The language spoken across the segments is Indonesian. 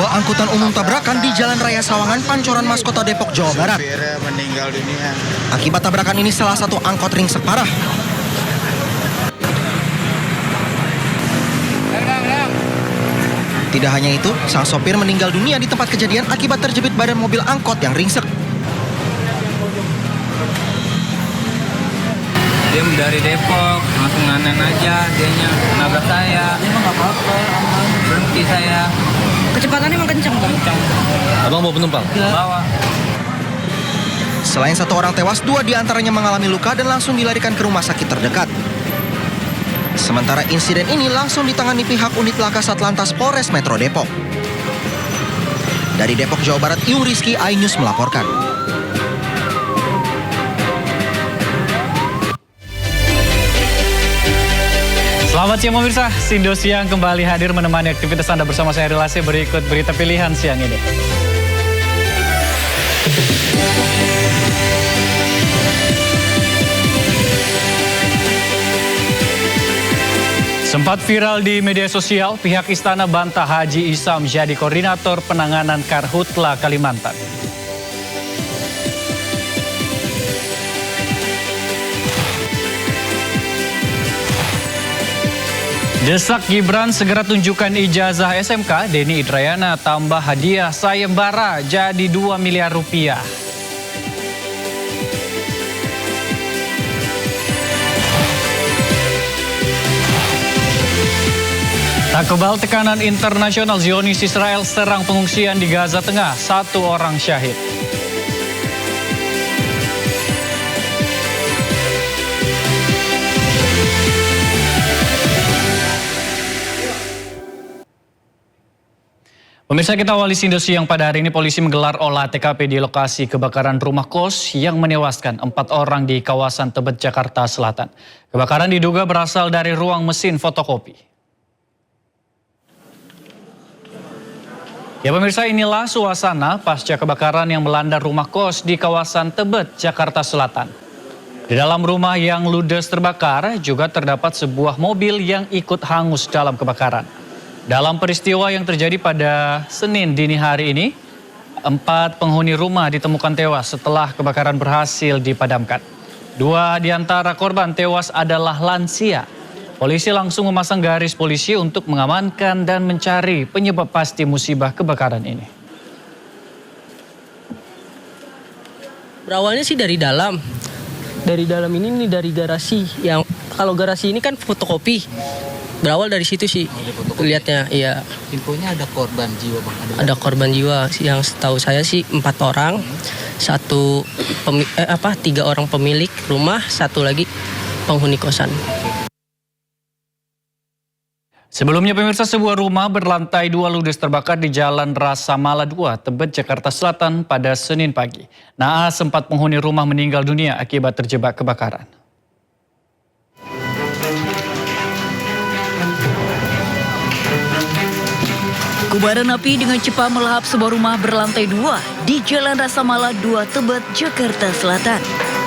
Sebuah angkutan umum tabrakan di Jalan Raya Sawangan, Pancoran Mas, Kota Depok, Jawa Barat. Meninggal dunia. Akibat tabrakan ini salah satu angkot ringsek parah. Tidak hanya itu, sang sopir meninggal dunia di tempat kejadian akibat terjepit badan mobil angkot yang ringsek. Dia dari Depok, langsung nganan aja, dianya nabrak saya. Ini mah nggak apa-apa, berhenti saya. Kecepatannya emang kencang, Bang? Kencang. Abang bawa penumpang? Bawa. Selain satu orang tewas, 2 diantaranya mengalami luka dan langsung dilarikan ke rumah sakit terdekat. Sementara insiden ini langsung ditangani pihak unit laka Satlantas Polres Metro Depok. Dari Depok, Jawa Barat, Iung Rizky, iNews melaporkan. Selamat siang pemirsa, Sindo Siang kembali hadir menemani aktivitas Anda bersama saya Relasi. Berikut berita pilihan siang ini. Sempat viral di media sosial, pihak Istana bantah Haji Isam jadi koordinator penanganan Karhutla Kalimantan. Desak Gibran segera tunjukkan ijazah SMK, Denny Indrayana tambah hadiah sayembara jadi 2 miliar rupiah. Tak kebal tekanan internasional, Zionis Israel serang pengungsian di Gaza Tengah, 1 orang syahid. Pemirsa, kita awali Sindo Siang pada hari ini. Polisi menggelar olah TKP di lokasi kebakaran rumah kos yang menewaskan 4 orang di kawasan Tebet, Jakarta Selatan. Kebakaran diduga berasal dari ruang mesin fotokopi. Ya pemirsa, inilah suasana pasca kebakaran yang melanda rumah kos di kawasan Tebet, Jakarta Selatan. Di dalam rumah yang ludes terbakar juga terdapat sebuah mobil yang ikut hangus dalam kebakaran. Dalam peristiwa yang terjadi pada Senin dini hari ini, 4 penghuni rumah ditemukan tewas setelah kebakaran berhasil dipadamkan. 2 di antara korban tewas adalah lansia. Polisi langsung memasang garis polisi untuk mengamankan dan mencari penyebab pasti musibah kebakaran ini. Berawalnya sih dari dalam. Dari dalam ini dari garasi. Yang kalau garasi ini kan fotokopi. Berawal dari situ sih. Lihatnya, iya. Infonya ada korban jiwa, Bang. Ada korban jiwa yang setahu saya sih 4 orang. 3 orang pemilik rumah, 1 lagi penghuni kosan. Sebelumnya pemirsa, sebuah rumah berlantai 2 ludes terbakar di Jalan Rasa Mala 2, Tebet, Jakarta Selatan pada Senin pagi. Naas 4 penghuni rumah meninggal dunia akibat terjebak kebakaran. Kobaran api dengan cepat melahap sebuah rumah berlantai 2 di Jalan Rasa Mala 2, Tebet, Jakarta Selatan.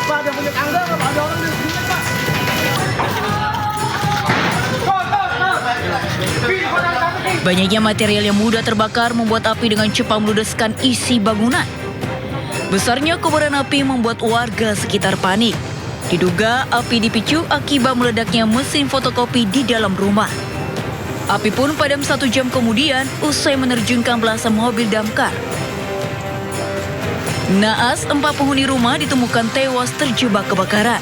Pak, ada punya tangga nggak, Pak? Ada orang di sini, Pak. Banyaknya material yang mudah terbakar membuat api dengan cepat meludeskan isi bangunan. Besarnya kobaran api membuat warga sekitar panik. Diduga api dipicu akibat meledaknya mesin fotokopi di dalam rumah. Api pun padam 1 jam kemudian usai menerjunkan belasan mobil damkar. Naas 4 penghuni rumah ditemukan tewas terjebak kebakaran.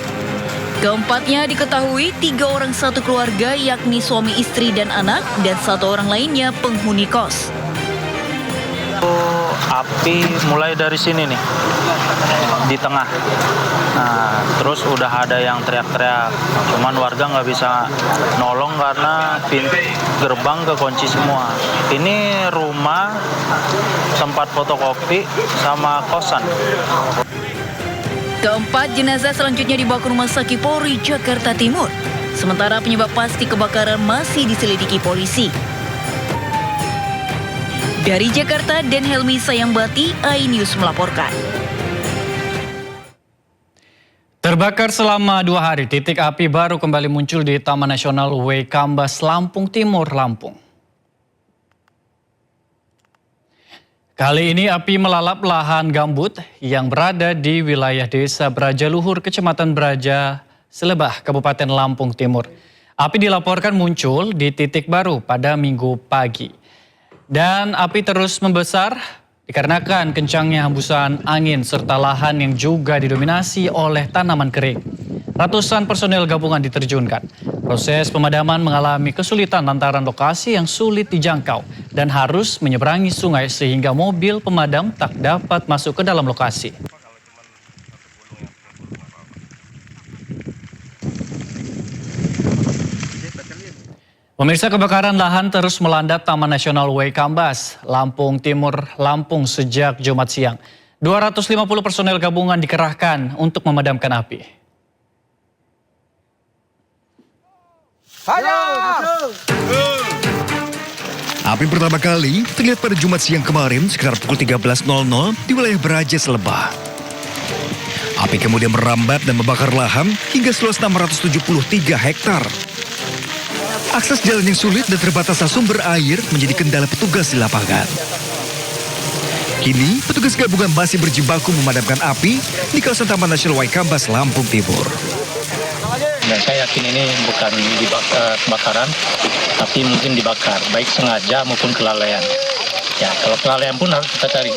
Keempatnya diketahui 3 orang satu keluarga, yakni suami istri dan anak, dan 1 orang lainnya penghuni kos. Api mulai dari sini nih, di tengah. Nah, terus udah ada yang teriak-teriak. Cuman warga nggak bisa nolong karena pintu gerbang kekunci semua. Ini rumah tempat fotokopi sama kosan. Keempat jenazah selanjutnya dibawa ke Rumah Sakit Polri Jakarta Timur. Sementara penyebab pasti kebakaran masih diselidiki polisi. Dari Jakarta, Dan Helmi Sayangbati, iNews melaporkan. Terbakar selama 2 hari, titik api baru kembali muncul di Taman Nasional Way Kambas, Lampung Timur, Lampung. Kali ini api melalap lahan gambut yang berada di wilayah Desa Brajaluhur, Kecamatan Braja Selebah, Kabupaten Lampung Timur. Api dilaporkan muncul di titik baru pada Minggu pagi. Dan api terus membesar dikarenakan kencangnya hembusan angin serta lahan yang juga didominasi oleh tanaman kering. Ratusan personel gabungan diterjunkan. Proses pemadaman mengalami kesulitan lantaran lokasi yang sulit dijangkau dan harus menyeberangi sungai sehingga mobil pemadam tak dapat masuk ke dalam lokasi. Pemirsa, kebakaran lahan terus melanda Taman Nasional Waikambas, Lampung Timur, Lampung sejak Jumat siang. 250 personel gabungan dikerahkan untuk memadamkan api. Api pertama kali terlihat pada Jumat siang kemarin sekitar pukul 13.00 di wilayah Braja Selebah. Api kemudian merambat dan membakar lahan hingga seluas 673 hektar. Akses jalan yang sulit dan terbatasnya sumber air menjadi kendala petugas di lapangan. Kini, petugas gabungan masih berjibaku memadamkan api di kawasan Taman Nasional Waikambas, Lampung Timur. Dan saya yakin ini bukan kebakaran, tapi mungkin dibakar, baik sengaja maupun kelalaian. Ya, kalau kelalaian pun harus kita cari,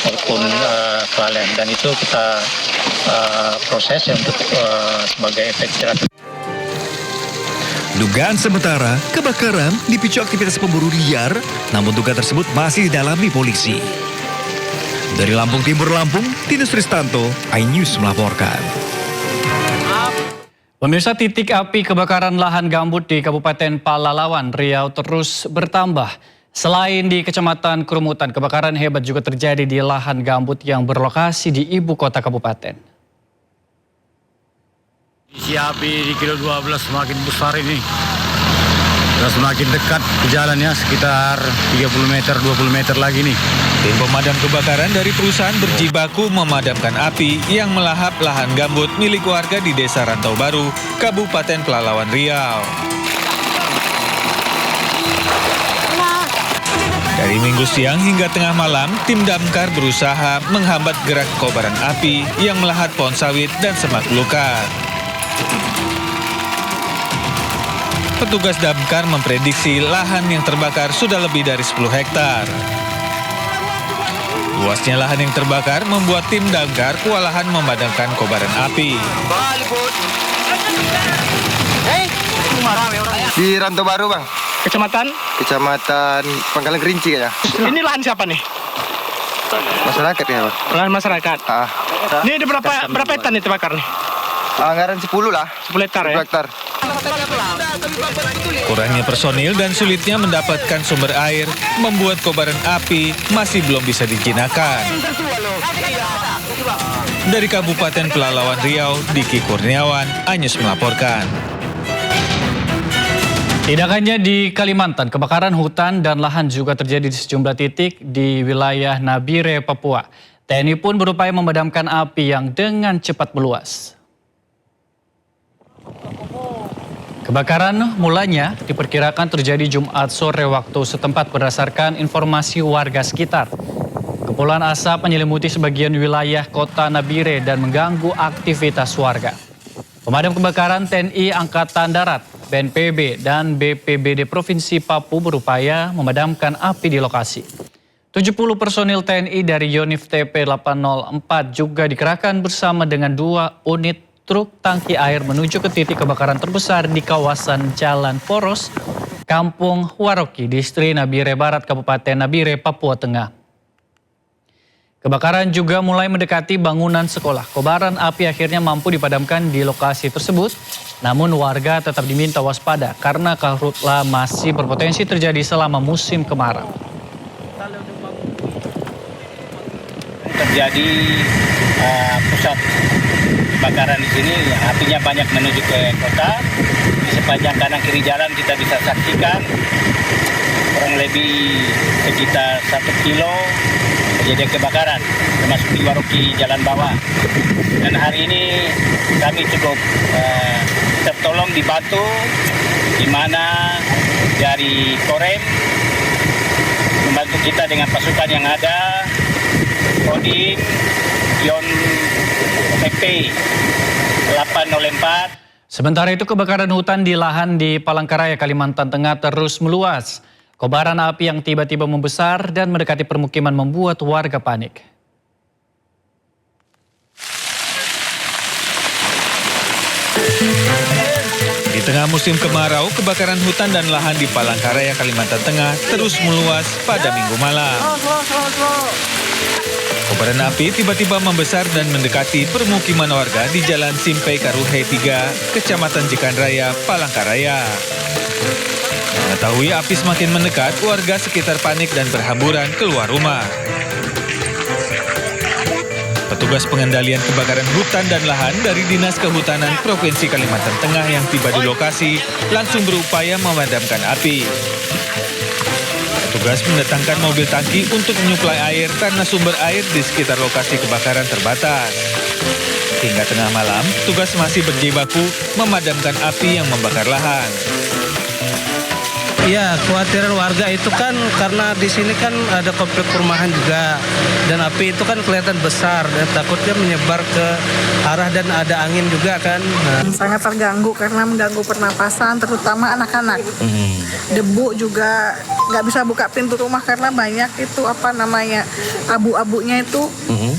walaupun kelalaian. Dan itu kita proses untuk sebagai efek jerat. Dugaan sementara, kebakaran dipicu aktivitas pemburu liar, namun dugaan tersebut masih didalami polisi. Dari Lampung Timur, Lampung, Tinus Tristanto, iNews melaporkan. Pemirsa, titik api kebakaran lahan gambut di Kabupaten Palalawan, Riau terus bertambah. Selain di Kecamatan Kerumutan, kebakaran hebat juga terjadi di lahan gambut yang berlokasi di ibu kota kabupaten. Isi api di kilo 12 semakin besar ini. Dan semakin dekat ke jalannya, sekitar 30 meter, 20 meter lagi nih. Tim pemadam kebakaran dari perusahaan berjibaku memadamkan api yang melahap lahan gambut milik warga di Desa Rantau Baru, Kabupaten Pelalawan Riau. Dari Minggu siang hingga tengah malam, tim damkar berusaha menghambat gerak kobaran api yang melahap pohon sawit dan semak belukar. Petugas damkar memprediksi lahan yang terbakar sudah lebih dari 10 hektar. Luasnya lahan yang terbakar membuat tim damkar kewalahan memadamkan kobaran api. Di Rantau Baru, Bang. Kecamatan? Kecamatan Pangkalan Kerinci kayaknya. Ini lahan siapa nih? Masyarakat ya, Bang. Lahan masyarakat. Ini ada berapa hektar nih terbakar nih? Anggaran 10 lah. 10 hektar ya? 10 hektar. Kurangnya personil dan sulitnya mendapatkan sumber air membuat kobaran api masih belum bisa dijinakan. Dari Kabupaten Pelalawan Riau, Diki Kurniawan, iNews melaporkan. Tidak hanya di Kalimantan, kebakaran hutan dan lahan juga terjadi di sejumlah titik di wilayah Nabire, Papua. TNI pun berupaya memadamkan api yang dengan cepat meluas. Kebakaran mulanya diperkirakan terjadi Jumat sore waktu setempat berdasarkan informasi warga sekitar. Kepulan asap menyelimuti sebagian wilayah kota Nabire dan mengganggu aktivitas warga. Pemadam kebakaran TNI Angkatan Darat, BNPB, dan BPBD Provinsi Papua berupaya memadamkan api di lokasi. 70 personil TNI dari Yonif TP 804 juga dikerahkan bersama dengan 2 unit truk tangki air menuju ke titik kebakaran terbesar di kawasan Jalan Poros, Kampung Waroki, Distrik Nabire Barat, Kabupaten Nabire, Papua Tengah. Kebakaran juga mulai mendekati bangunan sekolah. Kobaran api akhirnya mampu dipadamkan di lokasi tersebut, namun warga tetap diminta waspada karena karhutla masih berpotensi terjadi selama musim kemarau. Terjadi pusat kebakaran di sini, apinya banyak menuju ke kota. Di sepanjang kanan kiri jalan kita bisa saksikan kurang lebih sekitar 1 kilo kejadian kebakaran, termasuk di Waroki Jalan Bawah. Dan hari ini kami cukup tertolong dibantu, di mana dari Korem membantu kita dengan pasukan yang ada, Kodim, Yon PP 804. Sementara itu kebakaran hutan di lahan di Palangkaraya, Kalimantan Tengah terus meluas. Kobaran api yang tiba-tiba membesar dan mendekati permukiman membuat warga panik. Di tengah musim kemarau, kebakaran hutan dan lahan di Palangkaraya, Kalimantan Tengah terus meluas pada Minggu malam. Kobaran api tiba-tiba membesar dan mendekati permukiman warga di Jalan Simpei Karuhei 3, Kecamatan Jekan Raya, Palangkaraya. Mengetahui api semakin mendekat, warga sekitar panik dan berhamburan keluar rumah. Petugas pengendalian kebakaran hutan dan lahan dari Dinas Kehutanan Provinsi Kalimantan Tengah yang tiba di lokasi langsung berupaya memadamkan api. Petugas mendatangkan mobil tangki untuk menyuplai air karena sumber air di sekitar lokasi kebakaran terbatas. Hingga tengah malam, petugas masih berjibaku memadamkan api yang membakar lahan. Iya, kekhawatiran warga itu kan karena di sini kan ada komplek perumahan juga dan api itu kan kelihatan besar dan takutnya menyebar ke arah dan ada angin juga kan. Sangat terganggu karena mengganggu pernapasan terutama anak-anak. Debu juga nggak bisa buka pintu rumah karena banyak itu abu-abunya itu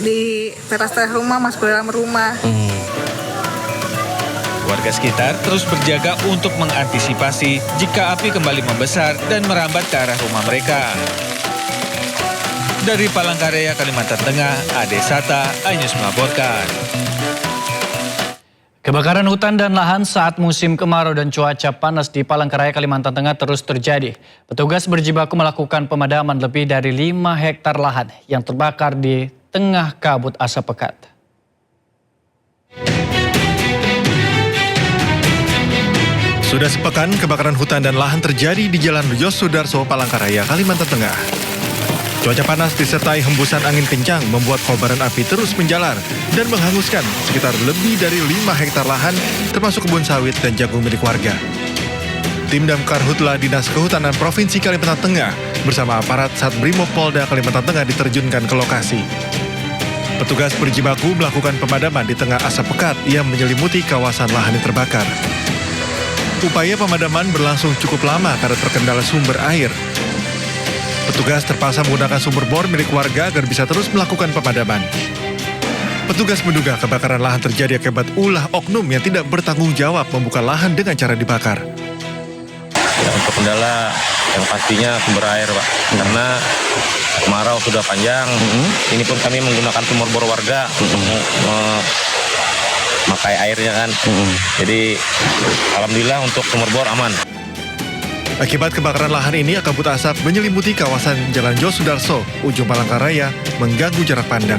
di teras-teras rumah masuk ke dalam rumah. Warga sekitar terus berjaga untuk mengantisipasi jika api kembali membesar dan merambat ke arah rumah mereka. Dari Palangkaraya, Kalimantan Tengah, Ade Sata, iNews melaporkan. Kebakaran hutan dan lahan saat musim kemarau dan cuaca panas di Palangkaraya, Kalimantan Tengah terus terjadi. Petugas berjibaku melakukan pemadaman lebih dari 5 hektar lahan yang terbakar di tengah kabut asap pekat. Sudah sepekan kebakaran hutan dan lahan terjadi di Jalan Yosudarso, Palangkaraya, Kalimantan Tengah. Cuaca panas disertai hembusan angin kencang membuat kobaran api terus menjalar dan menghanguskan sekitar lebih dari 5 hektar lahan termasuk kebun sawit dan jagung milik warga. Tim Damkar Hutla Dinas Kehutanan Provinsi Kalimantan Tengah bersama aparat Satbrimob Polda Kalimantan Tengah diterjunkan ke lokasi. Petugas berjibaku melakukan pemadaman di tengah asap pekat yang menyelimuti kawasan lahan yang terbakar. Upaya pemadaman berlangsung cukup lama karena terkendala sumber air. Petugas terpaksa menggunakan sumber bor milik warga agar bisa terus melakukan pemadaman. Petugas menduga kebakaran lahan terjadi akibat ulah oknum yang tidak bertanggung jawab membuka lahan dengan cara dibakar. Ya, untuk kendala yang pastinya sumber air, Pak. Karena kemarau sudah panjang. Ini pun kami menggunakan sumber bor warga untuk memakai airnya kan. Jadi alhamdulillah untuk sumber bor aman. Akibat kebakaran lahan ini, kabut asap menyelimuti kawasan Jalan Yosudarso, ujung Palangkaraya, mengganggu jarak pandang.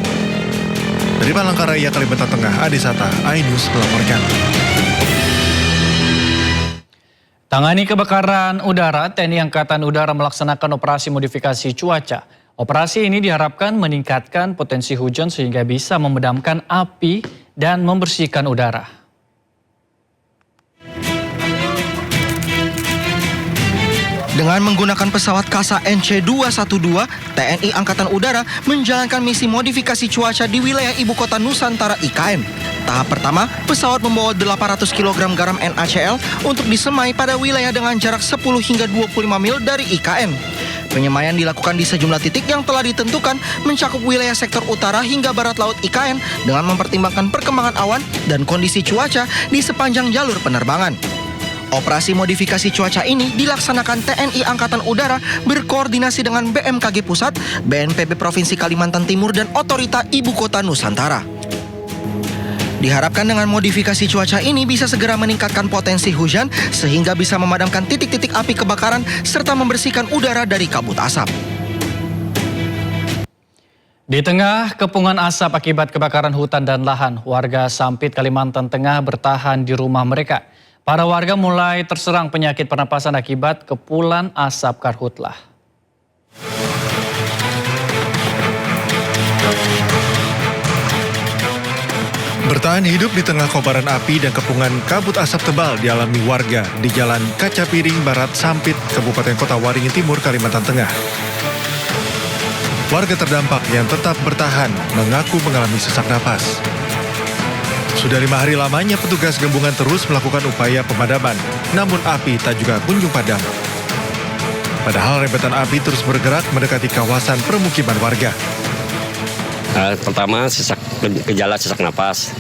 Dari Palangkaraya, Kalimantan Tengah, Ade Sata, iNews melaporkan. Tangani kebakaran udara, TNI Angkatan Udara melaksanakan operasi modifikasi cuaca. Operasi ini diharapkan meningkatkan potensi hujan sehingga bisa memadamkan api dan membersihkan udara. Dengan menggunakan pesawat Kasa NC-212, TNI Angkatan Udara menjalankan misi modifikasi cuaca di wilayah Ibu Kota Nusantara IKN. Tahap pertama, pesawat membawa 800 kg garam NaCl untuk disemai pada wilayah dengan jarak 10 hingga 25 mil dari IKN. Penyemaian dilakukan di sejumlah titik yang telah ditentukan mencakup wilayah sektor utara hingga barat laut IKN dengan mempertimbangkan perkembangan awan dan kondisi cuaca di sepanjang jalur penerbangan. Operasi modifikasi cuaca ini dilaksanakan TNI Angkatan Udara berkoordinasi dengan BMKG Pusat, BNPB Provinsi Kalimantan Timur, dan Otorita Ibu Kota Nusantara. Diharapkan dengan modifikasi cuaca ini bisa segera meningkatkan potensi hujan sehingga bisa memadamkan titik-titik api kebakaran serta membersihkan udara dari kabut asap. Di tengah kepungan asap akibat kebakaran hutan dan lahan, warga Sampit, Kalimantan Tengah bertahan di rumah mereka. Para warga mulai terserang penyakit pernapasan akibat kepulan asap karhutlah. Bertahan hidup di tengah kobaran api dan kepungan kabut asap tebal dialami warga di Jalan Kaca Piring Barat Sampit, Kabupaten Kota Waringin Timur, Kalimantan Tengah. Warga terdampak yang tetap bertahan mengaku mengalami sesak napas. Sudah 5 hari lamanya petugas gabungan terus melakukan upaya pemadaman, namun api tak juga kunjung padam. Padahal rentetan api terus bergerak mendekati kawasan permukiman warga. Pertama gejala sesak napas,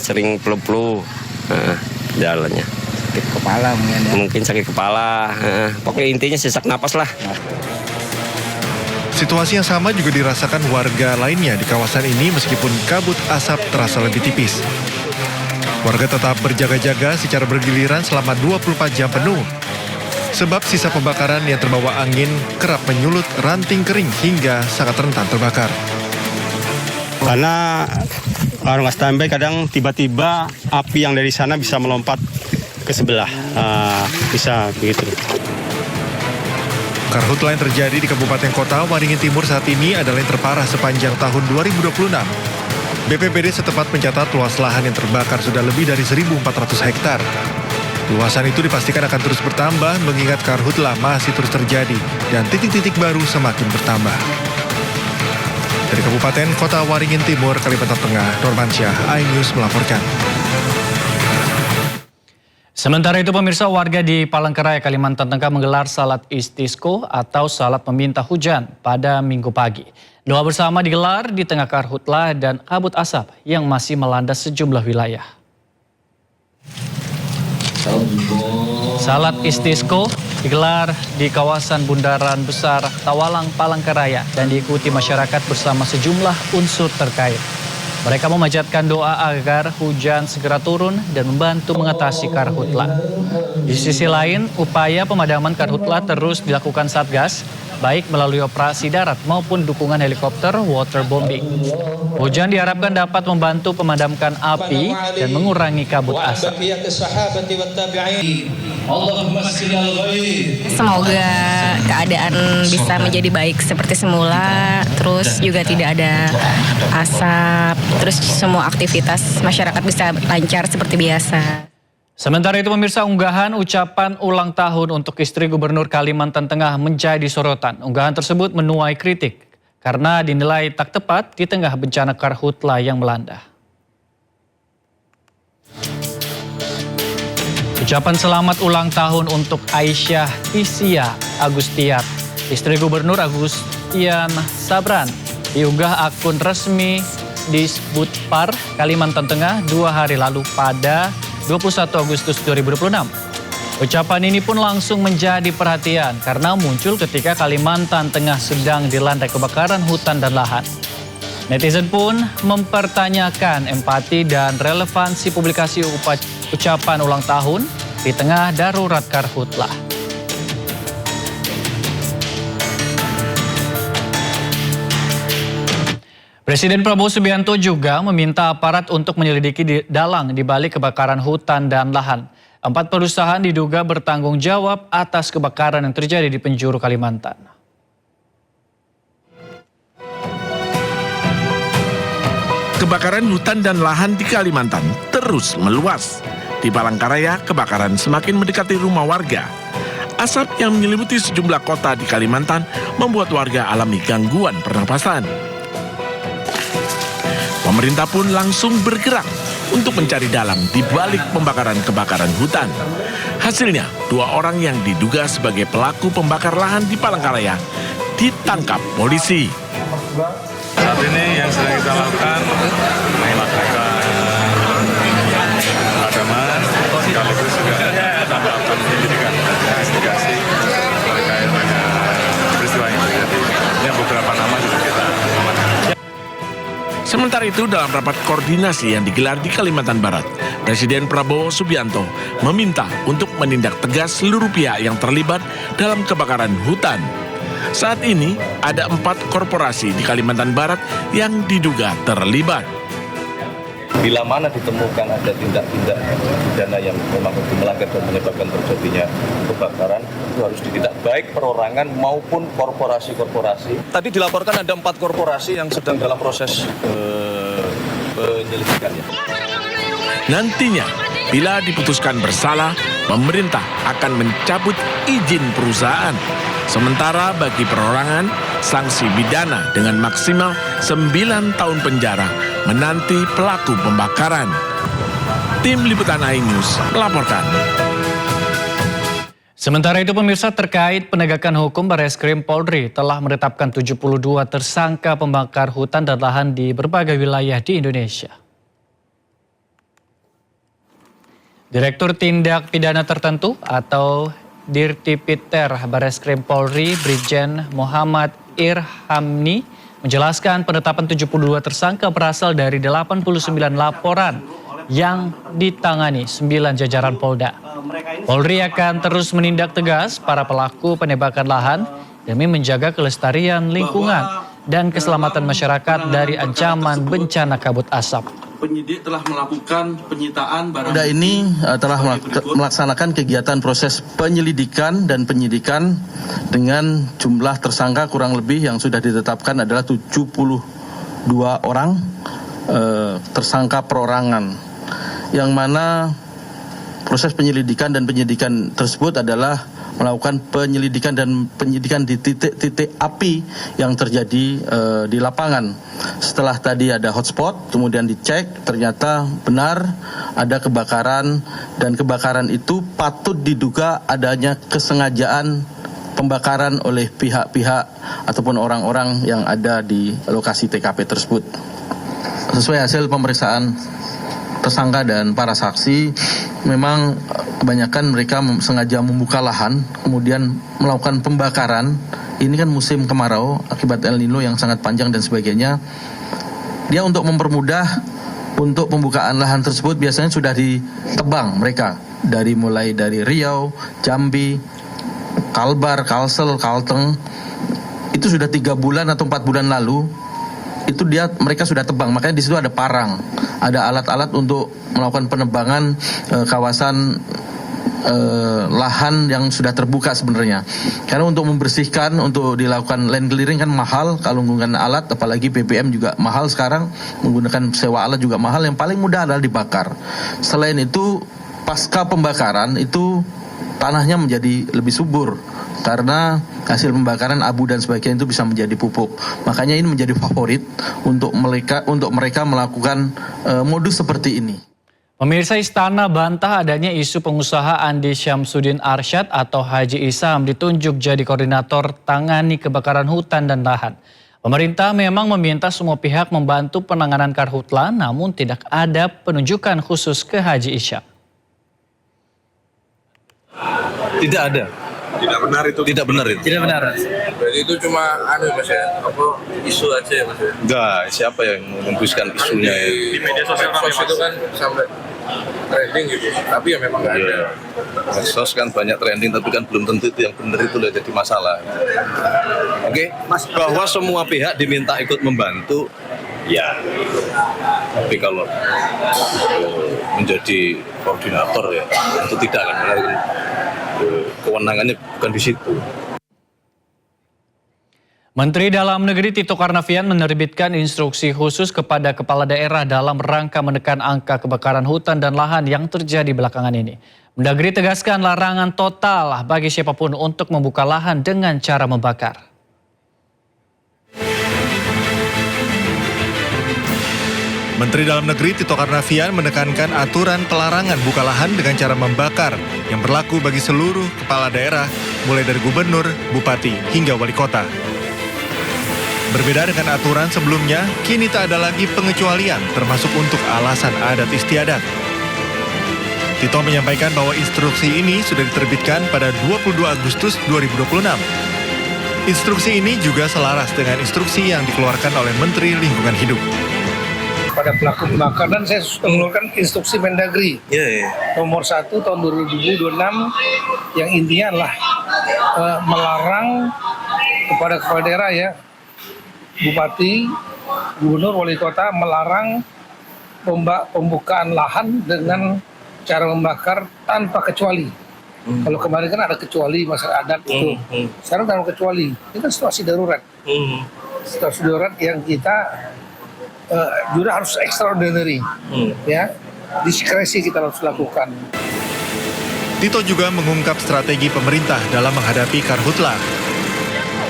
sering flu-flu jalannya. Sakit kepala mungkin ya? Mungkin sakit kepala, pokoknya intinya sesak napas lah. Situasi yang sama juga dirasakan warga lainnya di kawasan ini meskipun kabut asap terasa lebih tipis. Warga tetap berjaga-jaga secara bergiliran selama 24 jam penuh. Sebab sisa pembakaran yang terbawa angin kerap menyulut ranting kering hingga sangat rentan terbakar. Karena orang standby kadang tiba-tiba api yang dari sana bisa melompat ke sebelah, bisa begitu. Karhutla yang terjadi di Kabupaten Kota Waringin Timur saat ini adalah yang terparah sepanjang tahun 2026. BPBD setempat mencatat luas lahan yang terbakar sudah lebih dari 1.400 hektar. Luasan itu dipastikan akan terus bertambah mengingat karhutla masih terus terjadi dan titik-titik baru semakin bertambah. Dari Kabupaten Kota Waringin Timur, Kalimantan Tengah, Normansyah, iNews melaporkan. Sementara itu pemirsa, warga di Palangkaraya, Kalimantan Tengah menggelar salat istisqo atau salat meminta hujan pada Minggu pagi. Doa bersama digelar di tengah karhutla dan kabut asap yang masih melanda sejumlah wilayah. Salat istisqo digelar di kawasan Bundaran Besar Tawalang, Palangkaraya dan diikuti masyarakat bersama sejumlah unsur terkait. Mereka memanjatkan doa agar hujan segera turun dan membantu mengatasi karhutla. Di sisi lain, upaya pemadaman karhutla terus dilakukan Satgas, baik melalui operasi darat maupun dukungan helikopter waterbombing. Hujan diharapkan dapat membantu memadamkan api dan mengurangi kabut asap. Semoga keadaan bisa menjadi baik seperti semula, terus juga tidak ada asap, terus semua aktivitas masyarakat bisa lancar seperti biasa. Sementara itu pemirsa, unggahan ucapan ulang tahun untuk istri Gubernur Kalimantan Tengah menjadi sorotan. Unggahan tersebut menuai kritik karena dinilai tak tepat di tengah bencana karhutla yang melanda. Ucapan selamat ulang tahun untuk Aisyah Tisia Agustiat, istri Gubernur Agustian Sabran, diunggah akun resmi Disbudpar Kalimantan Tengah 2 hari lalu pada 21 Agustus 2026. Ucapan ini pun langsung menjadi perhatian karena muncul ketika Kalimantan Tengah sedang dilanda kebakaran hutan dan lahan. Netizen pun mempertanyakan empati dan relevansi publikasi ucapan ulang tahun di tengah darurat karhutla. Presiden Prabowo Subianto juga meminta aparat untuk menyelidiki dalang di balik kebakaran hutan dan lahan. 4 perusahaan diduga bertanggung jawab atas kebakaran yang terjadi di penjuru Kalimantan. Kebakaran hutan dan lahan di Kalimantan terus meluas. Di Palangkaraya, kebakaran semakin mendekati rumah warga. Asap yang menyelimuti sejumlah kota di Kalimantan membuat warga alami gangguan pernapasan. Pemerintah pun langsung bergerak untuk mencari dalang di balik pembakaran kebakaran hutan. Hasilnya, 2 orang yang diduga sebagai pelaku pembakar lahan di Palangkaraya ditangkap polisi. Saat ini yang sedang kita lakukan melakukan pemadaman, sekaligus juga melakukan penyelidikan, investigasi terkait dengan peristiwa yang terjadi. Ini beberapa nama juga kita amankan. Sementara itu, dalam rapat koordinasi yang digelar di Kalimantan Barat, Presiden Prabowo Subianto meminta untuk menindak tegas seluruh pihak yang terlibat dalam kebakaran hutan. Saat ini, ada 4 korporasi di Kalimantan Barat yang diduga terlibat. Bila mana ditemukan ada tindak-tindak pidana yang memang melanggar dan menyebabkan terjadinya kebakaran, itu harus ditindak baik perorangan maupun korporasi-korporasi. Tadi dilaporkan ada 4 korporasi yang sedang dalam proses penyelidikannya. Nantinya, Bila diputuskan bersalah, pemerintah akan mencabut izin perusahaan. Sementara bagi perorangan, sanksi pidana dengan maksimal 9 tahun penjara menanti pelaku pembakaran. Tim Liputan iNews melaporkan. Sementara itu pemirsa, terkait penegakan hukum, Barreskrim Polri telah menetapkan 72 tersangka pembakar hutan dan lahan di berbagai wilayah di Indonesia. Direktur Tindak Pidana Tertentu atau Dirtipiter Barreskrim Polri Brigjen Muhammad Irhamni menjelaskan penetapan 72 tersangka berasal dari 89 laporan yang ditangani 9 jajaran Polda. Polri akan terus menindak tegas para pelaku penembakan lahan demi menjaga kelestarian lingkungan dan keselamatan masyarakat dari ancaman bencana kabut asap. Penyidik telah melakukan penyitaan barang bukti. Ini telah melaksanakan kegiatan proses penyelidikan dan penyidikan dengan jumlah tersangka kurang lebih yang sudah ditetapkan adalah 72 orang tersangka perorangan, yang mana proses penyelidikan dan penyidikan tersebut adalah melakukan penyelidikan dan penyidikan di titik-titik api yang terjadi di lapangan. Setelah tadi ada hotspot, kemudian dicek, ternyata benar ada kebakaran, dan kebakaran itu patut diduga adanya kesengajaan pembakaran oleh pihak-pihak ataupun orang-orang yang ada di lokasi TKP tersebut. Sesuai hasil pemeriksaan tersangka dan para saksi, memang kebanyakan mereka sengaja membuka lahan, kemudian melakukan pembakaran. Ini kan musim kemarau akibat El Nino yang sangat panjang dan sebagainya. Dia untuk mempermudah untuk pembukaan lahan tersebut biasanya sudah ditebang mereka mulai dari Riau, Jambi, Kalbar, Kalsel, Kalteng. Itu sudah 3 bulan atau 4 bulan lalu. Itu mereka sudah tebang, makanya di situ ada parang, ada alat-alat untuk melakukan penebangan kawasan lahan yang sudah terbuka sebenarnya. Karena untuk membersihkan, untuk dilakukan land clearing kan mahal kalau menggunakan alat, apalagi BBM juga mahal sekarang, menggunakan sewa alat juga mahal. Yang paling mudah adalah dibakar. Selain itu, pasca pembakaran itu tanahnya menjadi lebih subur karena hasil pembakaran abu dan sebagainya itu bisa menjadi pupuk. Makanya ini menjadi favorit untuk mereka melakukan modus seperti ini. Pemirsa, Istana bantah adanya isu pengusaha Andi Syamsuddin Arsyad atau Haji Isam ditunjuk jadi koordinator tangani kebakaran hutan dan lahan. Pemerintah memang meminta semua pihak membantu penanganan karhutla, namun tidak ada penunjukan khusus ke Haji Isam. Tidak ada. Tidak benar itu. Tidak benar itu. Tidak benar. Berarti itu cuma Mas ya, isu aja ya Mas ya? Enggak, siapa yang menghembuskan isunya ya? Di media sosial itu kan sampai trending gitu, tapi ya memang nggak ada. Medsos kan banyak trending, tapi kan belum tentu itu yang benar itu lah jadi masalah. Oke, bahwa semua pihak diminta ikut membantu, ya. Tapi kalau menjadi koordinator ya, itu tidak kan. Kewenangannya bukan di situ. Menteri Dalam Negeri Tito Karnavian menerbitkan instruksi khusus kepada kepala daerah dalam rangka menekan angka kebakaran hutan dan lahan yang terjadi belakangan ini. Mendagri tegaskan larangan total bagi siapapun untuk membuka lahan dengan cara membakar. Menteri Dalam Negeri Tito Karnavian menekankan aturan pelarangan buka lahan dengan cara membakar yang berlaku bagi seluruh kepala daerah, mulai dari gubernur, bupati, hingga wali kota. Berbeda dengan aturan sebelumnya, kini tak ada lagi pengecualian termasuk untuk alasan adat istiadat. Tito menyampaikan bahwa instruksi ini sudah diterbitkan pada 22 Agustus 2026. Instruksi ini juga selaras dengan instruksi yang dikeluarkan oleh Menteri Lingkungan Hidup. Pada pelaku pembakaran saya mengeluarkan instruksi Mendagri nomor 1 tahun 2026 yang intinya adalah melarang kepada kepala daerah ya, bupati, gubernur, wali kota melarang pembukaan lahan dengan cara membakar tanpa kecuali. Kalau kemarin kan ada kecuali masalah adat itu, sekarang tanpa kecuali. Itu kan situasi darurat. Situasi darurat yang kita juga harus extraordinary, ya. diskresi kita harus lakukan. Tito juga mengungkap strategi pemerintah dalam menghadapi karhutla.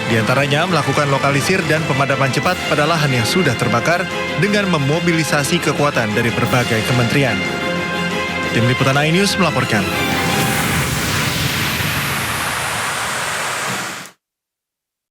Di antaranya melakukan lokalisir dan pemadaman cepat pada lahan yang sudah terbakar dengan memobilisasi kekuatan dari berbagai kementerian. Tim Liputan iNews melaporkan.